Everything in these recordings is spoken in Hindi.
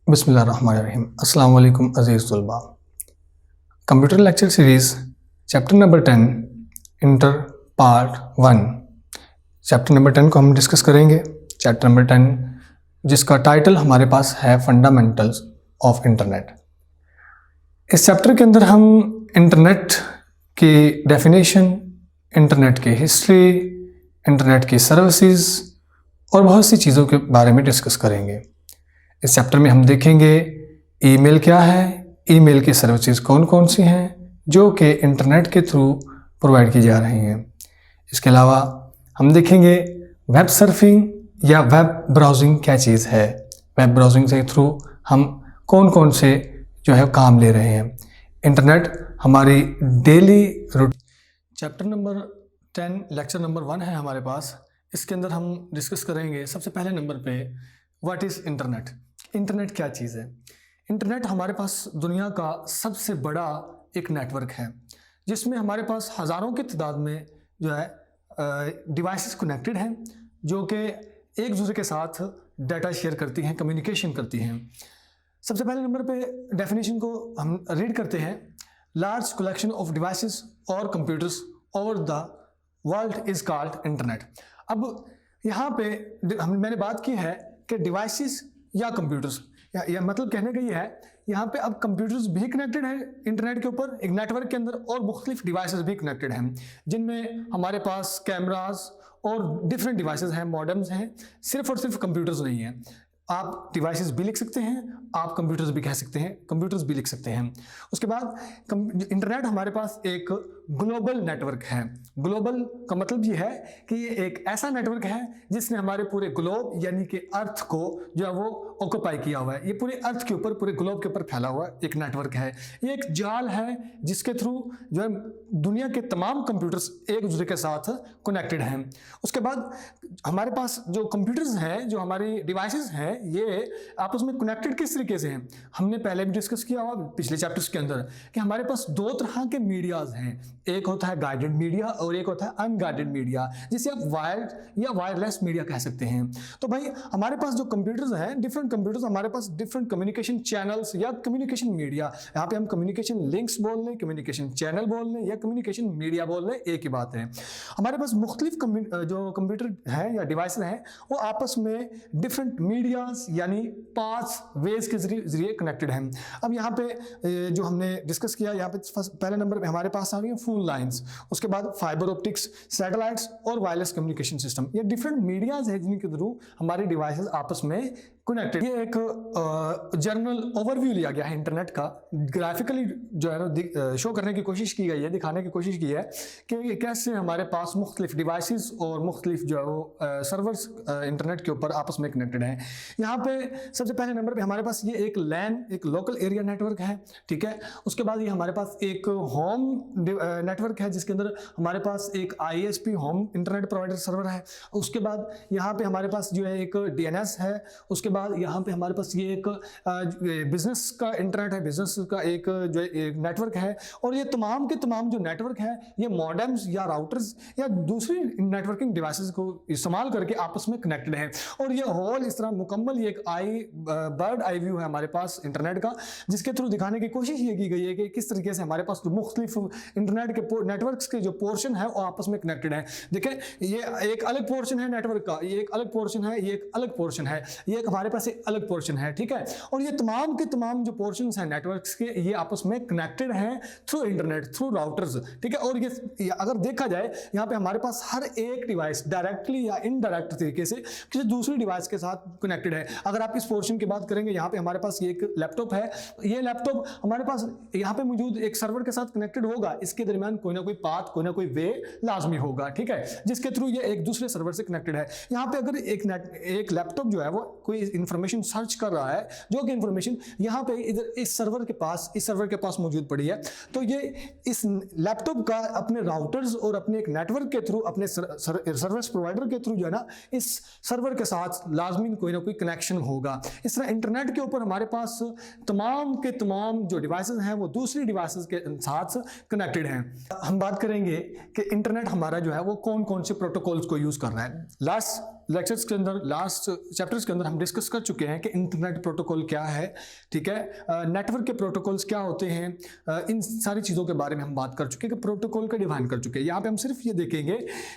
बिस्मिल्लाहिर्रहमानिर्रहीम। अस्सलाम वालेकुम अज़ीज़ तलबा। Computer lecture series chapter number 10 inter part 1। Chapter number 10 को हम डिस्कस करेंगे। चैप्टर नंबर 10 जिसका टाइटल हमारे पास है फंडामेंटल्स ऑफ इंटरनेट। इस चैप्टर के अंदर हम इंटरनेट की डेफिनेशन, इंटरनेट की हिस्ट्री, इंटरनेट की सर्विसेज और बहुत सी चीज़ों के बारे में डिस्कस करेंगे। इस चैप्टर में हम देखेंगे ईमेल क्या है, ईमेल की सर्विसेज कौन कौन सी हैं जो कि इंटरनेट के थ्रू प्रोवाइड की जा रही हैं। इसके अलावा हम देखेंगे वेब सर्फिंग या वेब ब्राउजिंग क्या चीज़ है, वेब ब्राउजिंग के थ्रू हम कौन कौन से जो है काम ले रहे हैं। इंटरनेट हमारी daily routine. Chapter number 10 lecture number 1 है हमारे पास। इसके अंदर हम डिस्कस करेंगे सबसे पहले नंबर पे व्हाट इज़ इंटरनेट। इंटरनेट क्या चीज़ है? इंटरनेट हमारे पास दुनिया का सबसे बड़ा एक नेटवर्क है जिसमें हमारे पास हज़ारों की तादाद में जो है डिवाइसेस कनेक्टेड हैं जो कि एक दूसरे के साथ डाटा शेयर करती हैं, कम्युनिकेशन करती हैं। सबसे पहले नंबर पे डेफिनेशन को हम रीड करते हैं। लार्ज कलेक्शन ऑफ डिवाइसेस और computers over the world is called internet. अब यहाँ पे मैंने बात की है कि डिवाइसेस या कंप्यूटर्स या मतलब कहने का ये है, यहाँ पे अब कंप्यूटर्स भी कनेक्टेड हैं इंटरनेट के ऊपर एक नेटवर्क के अंदर, और मुख्तलिफ डिवाइसेस भी कनेक्टेड हैं जिनमें हमारे पास कैमरास और डिफरेंट डिवाइसेस हैं, मॉडेम्स हैं। सिर्फ और सिर्फ कंप्यूटर्स नहीं हैं। आप डिवाइसेस भी लिख सकते हैं, आप कंप्यूटर्स भी कह सकते हैं, कंप्यूटर्स भी लिख सकते हैं। उसके बाद इंटरनेट हमारे पास एक ग्लोबल नेटवर्क है। ग्लोबल का मतलब ये है कि ये एक ऐसा नेटवर्क है जिसने हमारे पूरे ग्लोब यानी कि अर्थ को जो है वो ऑक्यूपाई किया हुआ है। ये पूरे अर्थ के ऊपर, पूरे ग्लोब के ऊपर फैला हुआ एक नेटवर्क है। ये एक जाल है जिसके थ्रू जो है दुनिया के तमाम कंप्यूटर्स एक दूसरे के साथ कनेक्टेड हैं। उसके बाद हमारे पास जो कंप्यूटर्स हैं, जो हमारी डिवाइसेस हैं, ये आपस में कनेक्टेड किस तरीके से हैं। हमने पहले भी डिस्कस किया हुआ पिछले चैप्टर्स के अंदर कि हमारे पास दो तरह के मीडियाज हैं। एक होता है गाइडेड मीडिया और एक होता है अनगाइडेड मीडिया, जिसे आप वायर्ड या वायरलेस मीडिया कह सकते हैं। तो भाई हमारे पास जो कंप्यूटर्स हैं, डिफरेंट कंप्यूटर्स, हमारे पास डिफरेंट कम्युनिकेशन चैनल्स या कम्युनिकेशन मीडिया, यहाँ पे हम कम्युनिकेशन लिंक्स बोल लें, कम्युनिकेशन चैनल बोल लें या कम्युनिकेशन मीडिया बोल लें, एक ही बात है। हमारे पास मुख्तलिफ जो कंप्यूटर हैं या डिवाइस हैं वो आपस में डिफरेंट मीडियाज यानी पाथ्स, वेज के जरिए कनेक्टेड हैं। अब यहाँ पे जो हमने डिस्कस किया, यहाँ पे पहले नंबर पे हमारे पास आ रही है फोन लाइंस, उसके बाद फाइबर ऑप्टिक्स, सैटेलाइट्स और वायरलेस कम्युनिकेशन सिस्टम। ये डिफरेंट मीडियाज है जिनके थ्रू हमारी डिवाइसेस आपस में कनेक्टेड। ये एक जनरल ओवरव्यू लिया गया है इंटरनेट का, ग्राफिकली जो है ना शो करने की कोशिश की गई है, दिखाने की कोशिश की है कि कैसे हमारे पास मुख्तलिफ डिवाइसेस और मुख्तलिफ जो है वो सर्वर्स इंटरनेट के ऊपर आपस में कनेक्टेड हैं। यहाँ पे सबसे पहले नंबर पे हमारे पास ये एक लैन, एक लोकल एरिया नेटवर्क है, ठीक है। उसके बाद ये हमारे पास एक होम नेटवर्क है जिसके अंदर हमारे पास एक ISP home internet provider server है। उसके बाद यहाँ पे हमारे पास जो है एक DNS है। उसके बाद यहाँ पे हमारे पास ये एक बिजनेस का इंटरनेट है, बिजनेस का एक जो एक नेटवर्क है। और ये तमाम के तमाम जो नेटवर्क है ये मॉडेम्स या राउटर्स या दूसरी नेटवर्किंग डिवाइसेस को इस्तेमाल करके आपस में कनेक्टेड है। और ये होल इस तरह मुकम्मल ये एक बर्ड आई व्यू है हमारे पास इंटरनेट का, जिसके थ्रू दिखाने की कोशिश ये की गई है कि किस तरीके से हमारे पास जो मुख्तलिफ इंटरनेट के नेटवर्क्स के जो पोर्शन है वो आपस में कनेक्टेड है। देखें, ये एक अलग पोर्शन है नेटवर्क का, ये एक अलग पोर्शन है, ये एक अलग पोर्शन है, ये एक हमारे पास एक अलग पोर्शन है, ठीक है। और ये तमाम के तमाम जो पोर्शंस हैं नेटवर्क्स के, ये आपस में कनेक्टेड हैं थ्रू इंटरनेट, थ्रू राउटर्स, ठीक है। और ये अगर देखा जाए यहाँ पे हमारे पास हर एक डिवाइस डायरेक्टली या इनडायरेक्ट तरीके से किसी दूसरी डिवाइस के साथ कनेक्टेड है। अगर आप इस पोर्शन की बात करेंगे, यहाँ पे हमारे पास ये एक लैपटॉप है, ये लैपटॉप हमारे पास यहाँ पे मौजूद एक सर्वर के साथ कनेक्टेड होगा, इसके दरमियान कोई ना कोई पाथ, कोई ना कोई वे लाजमी होगा, ठीक है, जिसके थ्रू ये एक दूसरे सर्वर से कनेक्टेड है। यहाँ पे अगर एक लैपटॉप जो है वो कोई इंफॉर्मेशन सर्च कर रहा है, जो कि इंफॉर्मेशन यहाँ पे इधर इस सर्वर के पास मौजूद पड़ी है, तो ये इस लैपटॉप का अपने राउटर्स और अपने एक नेटवर्क के थ्रू, अपने सर्विस प्रोवाइडर के थ्रू जो है ना, इस सर्वर के साथ लाजमी कोई ना कोई कनेक्शन होगा। इस तरह इंटरनेट के ऊपर हमारे पास तमाम के तमाम जो डिवाइसेस हैं वो दूसरी डिवाइसेस के साथ कनेक्टेड हैं। हम बात करेंगे कि इंटरनेट हमारा जो है वो कौन कौन से प्रोटोकॉल्स को यूज कर रहा है। लेक्चर्स के अंदर, लास्ट चैप्टर्स के अंदर हम डिस्कस कर चुके हैं कि इंटरनेट प्रोटोकॉल क्या है, ठीक है, नेटवर्क के प्रोटोकॉल्स क्या होते हैं, इन सारी चीज़ों के बारे में हम बात कर चुके हैं कि प्रोटोकॉल का डिफाइन कर चुके हैं। यहाँ पे हम सिर्फ ये देखेंगे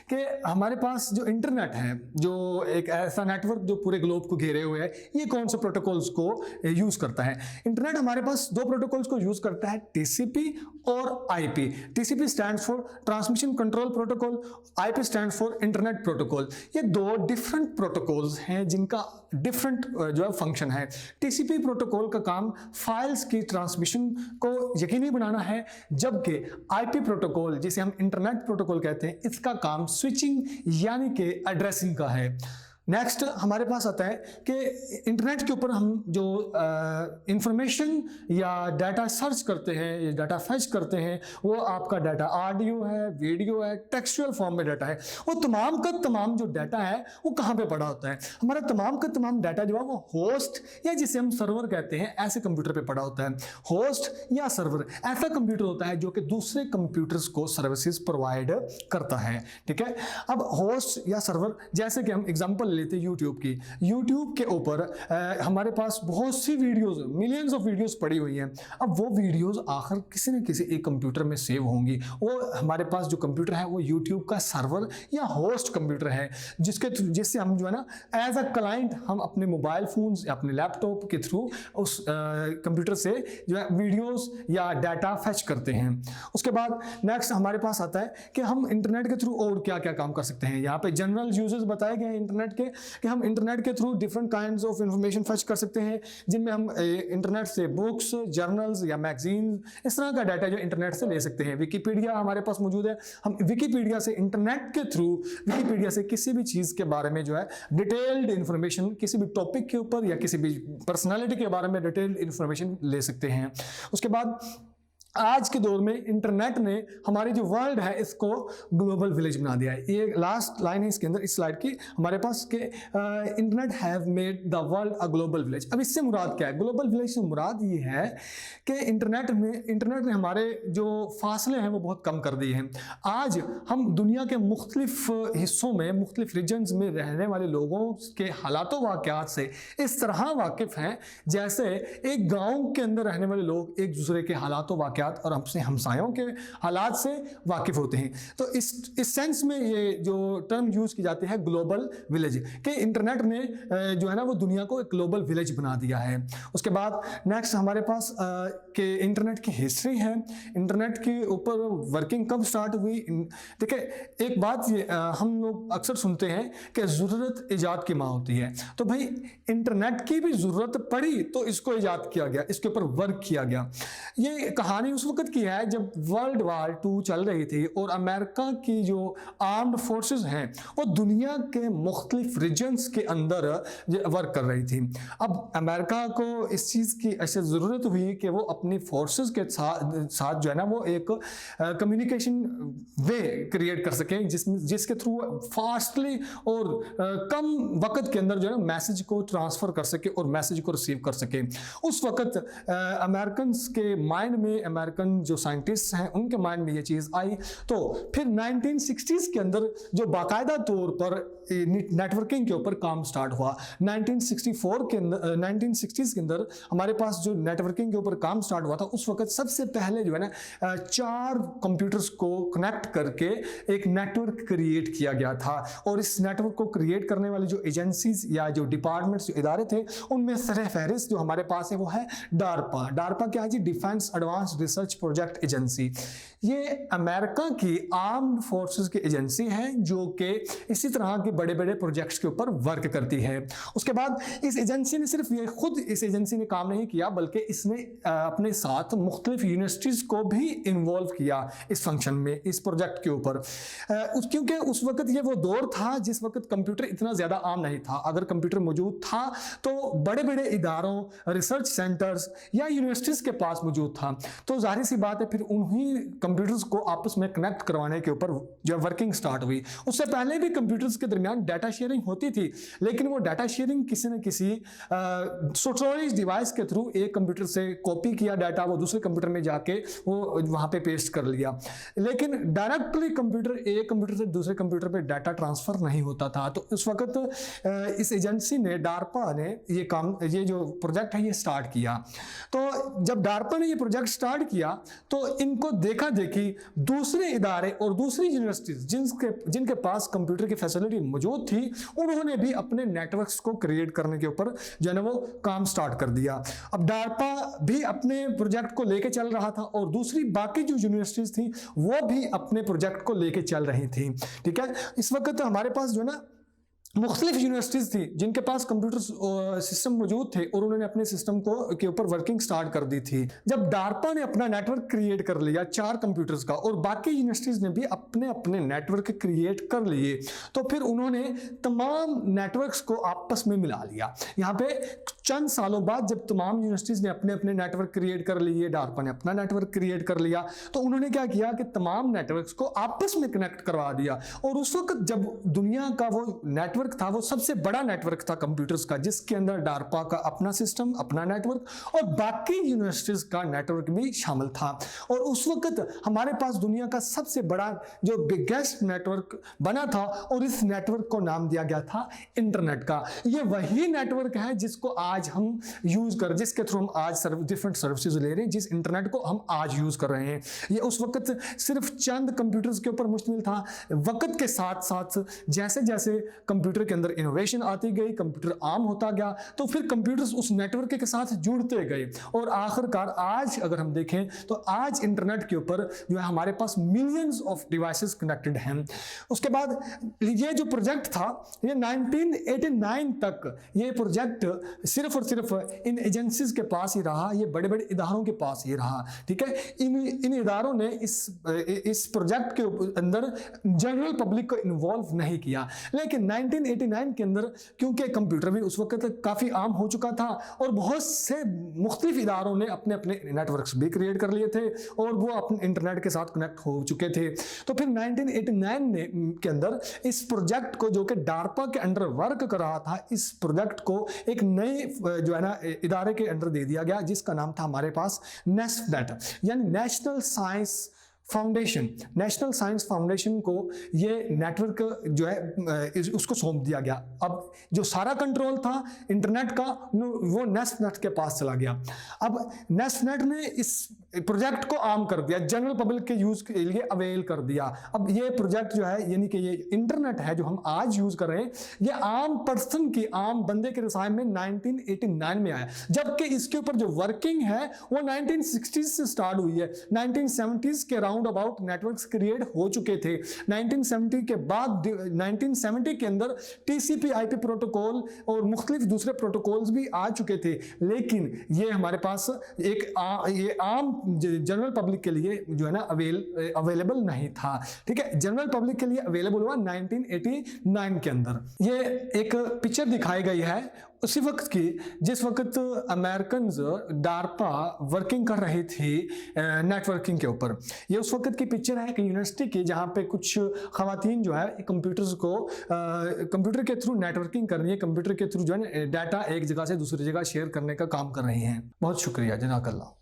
कि हमारे पास जो इंटरनेट है, जो एक ऐसा नेटवर्क जो पूरे ग्लोब को घेरे हुए है, ये कौन से प्रोटोकॉल्स को यूज करता है। इंटरनेट हमारे पास दो प्रोटोकॉल्स को यूज करता है, टीसीपी और IP. TCP stands for transmission control protocol, IP stands for internet protocol. ये दो डिफरेंट प्रोटोकॉल्स हैं जिनका डिफरेंट जो है फंक्शन है। टीसीपी प्रोटोकॉल का काम फाइल्स की ट्रांसमिशन को यकीनी बनाना है, जबकि आईपी प्रोटोकॉल, जिसे हम इंटरनेट प्रोटोकॉल कहते हैं, इसका काम स्विचिंग यानी कि एड्रेसिंग का है। नेक्स्ट हमारे पास आता है कि इंटरनेट के ऊपर हम जो इंफॉर्मेशन या डाटा सर्च करते हैं या डाटा फैच करते हैं, वो आपका डाटा ऑडियो है, वीडियो है, टेक्सचुअल फॉर्म में डाटा है। वो तमाम का तमाम जो डाटा है वो कहाँ पे पड़ा होता है? हमारा तमाम का तमाम डाटा जो है वो होस्ट या जिसे हम सर्वर कहते हैं, ऐसे कंप्यूटर पे पड़ा होता है। होस्ट या सर्वर ऐसा कंप्यूटर होता है जो कि दूसरे कंप्यूटर्स को सर्विसेज प्रोवाइड करता है, ठीक है। अब होस्ट या सर्वर, जैसे कि हम एग्जांपल लेते हैं यूट्यूब की। यूट्यूब के ऊपर हमारे पास बहुत सी वीडियोस, मिलियंस ऑफ वीडियोस पड़ी हुई हैं। अब वो वीडियोस आखिर किसी न किसी एक कंप्यूटर में सेव होंगी। वो हमारे पास जो कंप्यूटर है वो यूट्यूब का सर्वर या होस्ट कंप्यूटर है, जिससे हम जो है ना एज अ क्लाइंट हम अपने मोबाइल फोन्स या अपने लैपटॉप के थ्रू उस कंप्यूटर से जो है वीडियोस या डाटा फैच करते हैं। उसके बाद नेक्स्ट हमारे पास आता है कि हम इंटरनेट के थ्रू और क्या क्या काम कर सकते हैं। यहाँ पे जनरल यूजेस बताए गए हैं इंटरनेट के, कि हम इंटरनेट के through different kinds of information fetch कर सकते हैं, जिनमें हम इंटरनेट से बुक्स, जर्नल्स या मैगजीन, इस तरह का डाटा जो इंटरनेट से ले सकते हैं। विकिपीडिया हमारे पास मौजूद है, हम विकिपीडिया से, इंटरनेट के थ्रू विकिपीडिया से किसी भी चीज़ के बारे में जो है डिटेल्ड इंफॉर्मेशन, किसी भी टॉपिक के ऊपर या किसी भी पर्सनालिटी के बारे में डिटेल्ड इंफॉर्मेशन ले सकते हैं। उसके बाद आज के दौर में इंटरनेट ने हमारी जो वर्ल्ड है इसको ग्लोबल विलेज बना दिया है। ये लास्ट लाइन है इसके अंदर, इस स्लाइड की हमारे पास कि internet have made the world a global village. अब इससे मुराद क्या है? ग्लोबल विलेज से मुराद ये है कि इंटरनेट ने हमारे जो फासले हैं वो बहुत कम कर दिए हैं। आज हम दुनिया के मुख्तलिफ हिस्सों में, मुख्तलिफ रीजन्स में रहने वाले लोगों के हालातों वाक़यात से इस तरह वाकिफ़ हैं जैसे एक गाँव के अंदर रहने वाले लोग एक दूसरे के हालातों वाक़यात और अपने हमसायों के हालात से वाकिफ होते हैं। तो इस सेंस में ये जो टर्म यूज की जाती है ग्लोबल विलेज, कि इंटरनेट ने जो है ना वो दुनिया को एक ग्लोबल विलेज बना दिया है। उसके बाद नेक्स्ट हमारे पास कि इंटरनेट की हिस्ट्री है, इंटरनेट के ऊपर वर्किंग कब स्टार्ट हुई। देखिए एक बात ये हम लोग अक्सर सुनते हैं कि ज़रूरत ईजाद की माँ होती है, तो भाई इंटरनेट की भी ज़रूरत पड़ी तो इसको ईजाद किया गया, इसके ऊपर वर्क किया गया। ये कहानी उस वक्त की है जब वर्ल्ड वार 2 चल रही थी और अमेरिका की जो आर्म्ड फोर्सेस हैं वो दुनिया के मुख्तलिफ रीजन्स के अंदर वर्क कर रही थी। अब अमेरिका को इस चीज़ की ऐसे ज़रूरत हुई कि वो अपनी फोर्सेस के साथ जो है ना वो एक कम्युनिकेशन वे क्रिएट कर सकें जिसके थ्रू फास्टली और कम वक्त के अंदर जो है ना मैसेज को ट्रांसफ़र कर सके और मैसेज को रिसीव कर सके। उस वक्त अमेरिकन के माइंड में, अमेरिकन जो साइंटिस्ट हैं उनके माइंड में ये चीज़ आई। तो फिर 1960s के अंदर जो बाकायदा तौर पर नेटवर्किंग के ऊपर काम स्टार्ट हुआ। 1960s के अंदर हमारे पास जो नेटवर्किंग के ऊपर काम स्टार्ट हुआ था, उस वक्त सबसे पहले जो है ना 4 कंप्यूटर्स को कनेक्ट करके एक नेटवर्क क्रिएट किया गया था। और इस नेटवर्क को क्रिएट करने वाली जो एजेंसीज या जो डिपार्टमेंट्स, जो इदारे थे, उनमें सर फहरिस्त जो हमारे पास है वो है डार्पा। डार्पा क्या है जी? Defence advanced research project agency. ये अमेरिका की आर्म्ड फोर्सेस की एजेंसी है जो कि इसी तरह के बड़े बड़े प्रोजेक्ट्स के ऊपर वर्क करती है। उसके बाद इस एजेंसी ने सिर्फ ये खुद इस एजेंसी ने काम नहीं किया, बल्कि इसने अपने साथ मुख्तलिफ यूनिवर्सिटीज़ को भी इन्वॉल्व किया इस फंक्शन में, इस प्रोजेक्ट के ऊपर। क्योंकि उस वक्त ये वो दौर था जिस वक्त कंप्यूटर इतना ज़्यादा आम नहीं था। अगर कंप्यूटर मौजूद था तो बड़े बड़े इदारों, रिसर्च सेंटर्स या यूनिवर्सिटीज़ के पास मौजूद था। तो तो जाहिर सी बात है फिर उन्हीं कंप्यूटर्स को आपस में कनेक्ट करवाने के ऊपर जो वर्किंग स्टार्ट हुई। उससे पहले भी कंप्यूटर्स के दरमियान डाटा शेयरिंग होती थी, लेकिन वो डाटा शेयरिंग किसी न किसी स्टोरेज डिवाइस के थ्रू एक कंप्यूटर से कॉपी किया डाटा, वो दूसरे कंप्यूटर में जाके वो वहां पे पेस्ट कर लिया। लेकिन डायरेक्टली एक कंप्यूटर से दूसरे कंप्यूटर पे डाटा ट्रांसफर नहीं होता था। तो उस वक्त इस एजेंसी ने, डार्पा ने ये जो प्रोजेक्ट है ये स्टार्ट किया। तो जब डार्पा ने ये प्रोजेक्ट स्टार्ट किया तो इनको देखा देखी दूसरे इदारे और दूसरी यूनिवर्सिटीज जिनके पास कंप्यूटर की फैसिलिटी मौजूद थी, उन्होंने भी अपने नेटवर्क्स को क्रिएट करने के ऊपर जो है वो काम स्टार्ट कर दिया। अब डार्पा भी अपने प्रोजेक्ट को लेके चल रहा था और दूसरी बाकी जो यूनिवर्सिटीज थी वो भी अपने प्रोजेक्ट को लेके चल रही थी। ठीक है, इस वक्त हमारे पास जो है ना मुख्तलिफ यूनिवर्सिटीज थी जिनके पास कंप्यूटर सिस्टम मौजूद थे और उन्होंने अपने सिस्टम के ऊपर वर्किंग स्टार्ट कर दी थी। जब डार्पा ने अपना नेटवर्क क्रिएट कर लिया 4 कंप्यूटर्स का और बाकी यूनिवर्सिटीज ने भी अपने अपने नेटवर्क क्रिएट कर लिए, तो फिर उन्होंने तमाम नेटवर्क्स को आपस में मिला लिया। यहाँ पे चंद सालों बाद जब तमाम यूनिवर्सिटीज ने अपने अपने नेटवर्क क्रिएट कर लिए, डार्पा ने अपना नेटवर्क क्रिएट कर लिया, तो उन्होंने क्या किया कि तमाम नेटवर्क्स को आपस में कनेक्ट करवा दिया। और उस वक्त जब दुनिया का वो नेटवर्क था, वो सबसे बड़ा नेटवर्क था कंप्यूटर्स का, जिसके अंदर डार्पा का अपना सिस्टम, अपना नेटवर्क और बाकी यूनिवर्सिटीज का नेटवर्क भी शामिल था। और उस वक्त हमारे पास दुनिया का सबसे बड़ा जो बिगेस्ट नेटवर्क बना था और इस नेटवर्क को नाम दिया गया था इंटरनेट का। ये वही नेटवर्क है जिसको आज हम यूज कर, जिसके थ्रू हम आज डिफरेंट सर्विसेज ले रहे हैं, जिस इंटरनेट को हम आज यूज कर रहे हैं। ये उस वक्त सिर्फ चंद कंप्यूटर्स के ऊपर मुश्तमिल था। वक्त के साथ साथ जैसे जैसे कंप्यूटर के अंदर इनोवेशन आती गई, कंप्यूटर आम होता गया, तो फिर कंप्यूटर्स उस नेटवर्क के साथ जुड़ते गए और आखिरकार आज अगर हम देखें तो आज इंटरनेट के ऊपर जो है हमारे पास मिलियंस ऑफ डिवाइसेस कनेक्टेड हैं। उसके बाद ये जो प्रोजेक्ट था ये 1989 तक ये प्रोजेक्ट सिर्फ और सिर्फ इन एजेंसीज के पास ही रहा, ये बड़े बड़े इदारों के पास ही रहा। ठीक है, इन इदारों ने इस प्रोजेक्ट के अंदर जनरल पब्लिक को इन्वॉल्व नहीं किया। लेकिन 1989 के अंदर क्योंकि कंप्यूटर भी उस वक्त काफी आम हो चुका था और बहुत से मुख्तलिफ इदारों ने अपने अपने नेटवर्क्स भी क्रिएट कर लिए थे और वो अपने इंटरनेट के साथ कनेक्ट हो चुके थे। तो फिर 1989 के अंदर इस प्रोजेक्ट को, जो कि डार्पा के अंडर वर्क कर रहा था, इस प्रोजेक्ट को एक नए जो है ना इदारे के अंडर दे दिया गया, जिसका नाम था हमारे पास नेस्टनेट, यानी national science foundation. National science foundation को ये नेटवर्क जो है उसको सौंप दिया गया। अब जो सारा कंट्रोल था इंटरनेट का वो नेस्टनेट के पास चला गया। अब नेस्टनेट ने इस प्रोजेक्ट को आम कर दिया, जनरल पब्लिक के यूज के लिए अवेल कर दिया। अब ये प्रोजेक्ट जो है, यानी कि ये इंटरनेट है जो हम आज यूज कर रहे हैं, ये आम पर्सन की, आम बंदे के रसायन में 1989 में आया, जबकि इसके ऊपर जो वर्किंग है वो 1960s से स्टार्ट हुई है। 1970s के राउंड अबाउट नेटवर्क्स क्रिएट हो चुके थे। 1970 के बाद 1970 के अंदर टीसीपी आईपी प्रोटोकॉल और मुख्तलिफ दूसरे प्रोटोकॉल्स भी आ चुके थे, लेकिन ये हमारे पास ये आम जनरल पब्लिक के लिए जो है ना अवेलेबल नहीं था। ठीक है, जनरल पब्लिक के लिए अवेलेबल हुआ 1989 के अंदर। ये एक पिक्चर दिखाई गई है उसी वक्त की जिस वक्त अमेरिकन डार्पा वर्किंग कर रही थी नेटवर्किंग के ऊपर। ये उस वक्त की पिक्चर है कि यूनिवर्सिटी की, जहां पे कुछ खवातीन जो है कंप्यूटर्स को कंप्यूटर के थ्रू नेटवर्किंग कर रही है, कंप्यूटर के थ्रू जो है डाटा एक जगह से दूसरी जगह शेयर करने का काम कर रही हैं। बहुत शुक्रिया, जज़ाकल्लाह।